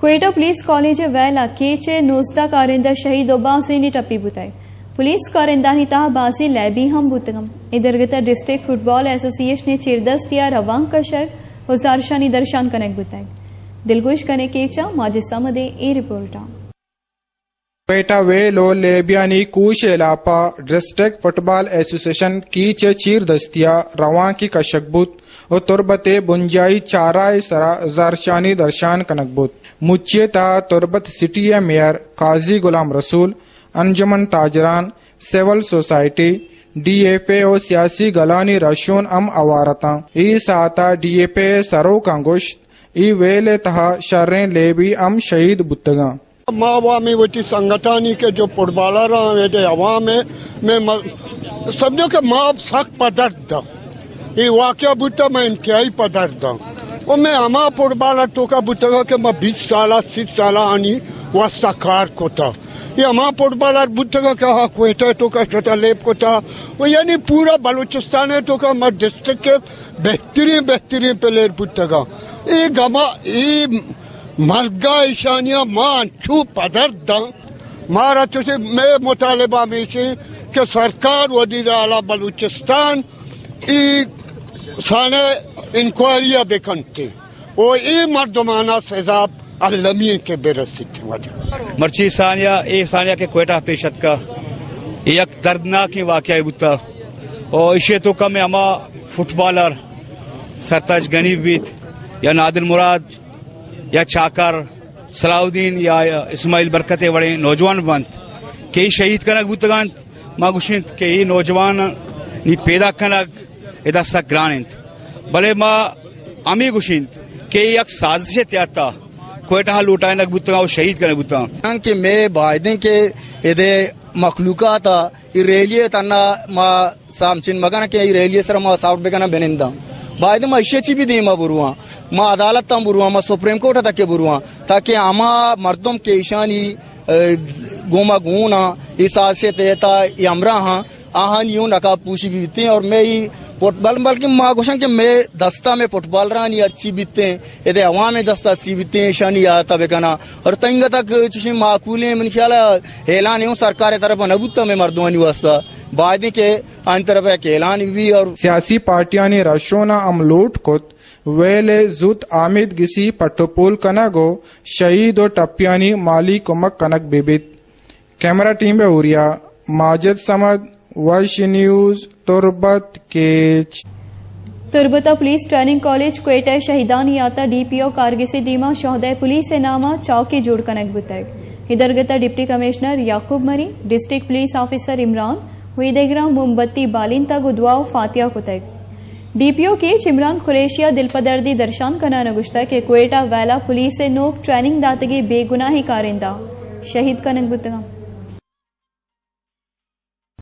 Quetta police college वैला केचे 19 कारिंदा शहीद बासी टप्पी बुताई पुलिस कारिंदानी ता बासी लैबी हम बुतगम इधरगता डिस्ट्रिक्ट फुटबॉल एसोसिएशन चिरदस्तिया रवांग कशक हुजारशानी दर्शान कनेक बुताई दिलगुश कने केचा माजिसामदे ए रिपोर्टा कोयटा वेलो लेबियानी कूशेलापा डिस्ट्रिक्ट फुटबॉल एसोसिएशन की चीर दस्तिया रवां की कशकबुत और तुरबते बुंजाई चाराय सरा जारशानी दर्शान कनकबुत मुच्चेता तुरबत सिटी मेयर काजी Ghulam Rasool अंजमन ताजरान civil society DFA और सियासी गलानी रशोन अवारता ई साता DFA सरो कंगुश्त ई वेले तहा शर्रें लेबी शहीद बुतगा मावामी वटी संगठनी के जो फुटबॉलर हैं अवाम में मैं समझो कि माँ सख्त पदर्द ये वाक्य बुता मैं इंतहाई पदर्द और मैं हमा फुटबॉलर तो का बुतगा के मैं 20 साल 30 साल आनी वास्ता कार को था ये हमा फुटबॉलर बुतगा का कोयटा तो का छोटा लेप को था वो यानी पूरा बलूचिस्तान है तो का मैं डिस्ट्रिक्ट के बेहतरीन प्लेयर बुतगा ये गमा ये मर्गा ईशानिया मां छू पदर्द मारा तुझे मैं मुतालिबा में से कि सरकार वजीर आला बलूचिस्तान साने इंक्वायरिया बेकनते और ये मर्दमाना सजाब अलमी के बेरस्ती वजह मर्ची सानिया के कोयटा पेशत का एक दर्दनाक वाकया बुता और इसे तो कम अमा फुटबॉलर सरताज गनी बीत या नादिल मुराद या चाकर सलाउद्दीन या इस्माइल बरकते बड़े नौजवान बंद कई शहीद कनक बुतगान मागुशिंत कई नौजवान नी पैदा कनक इदा सक्रानिंत भले मा अमी गुशिंत कई एक साजिश त्याता कोयटा लूटा नक बुतगा और शहीद कनक बुतगा कि मैं बायदे के इदे मखलूकाता इरेलिये तना मा सामचिन मगन के इरेलिये सर मा साउट बेगना बेनिंदा बायदे मा इशेची भी दे मा बुरुआ मा अदालत तम बुरुआ मा सुप्रीम कोर्ट तक के बुरुआ ताकि आमा मर्दम के ईशानी गोमा गुना इस से तेता यमरा हां आहन यूं नका पूछी भी बीते और मैं ही फुटबॉल बल्कि मां घोषण के मैं दस्ता में फुटबॉल रानी अच्छी बीते इधर अवाम में दस्ता सी बीते शानी आता बेकना और तंग तक चुशी माकूले मन ख्याल ऐलान यूं सरकार तरफ नबूता में मर्दवानी वास्ता बायदे के आन तरफ एक ऐलान भी और सियासी पार्टियां ने रशोना अमलोट कुत वेले जुत आमिद गिसी पट्टोपोल कनगो शहीद और टप्पियानी माली कुमक कनक बिबित कैमरा टीम बेहुरिया माजिद समद वश न्यूज तुरबत केच तुरबता police training college Quetta Shahidan याता DPO कारगिसी दीमा शोहदय पुलिस नामा चौकी जोड़ कनक बुतग इधरगता डिप्टी कमिश्नर याकूब मरी डिस्ट्रिक्ट पुलिस ऑफिसर इमरान हुईदेग्राम मोमबत्ती बालिंता गुदवाओ फातिया कुतग DPO के इमरान खुरेशिया दिलपदर्दी दर्शान कना नगुश्ता के कोयटा वैला पुलिस नोक ट्रेनिंग दातगी बेगुनाही कारिंदा शहीद कनक बुतगा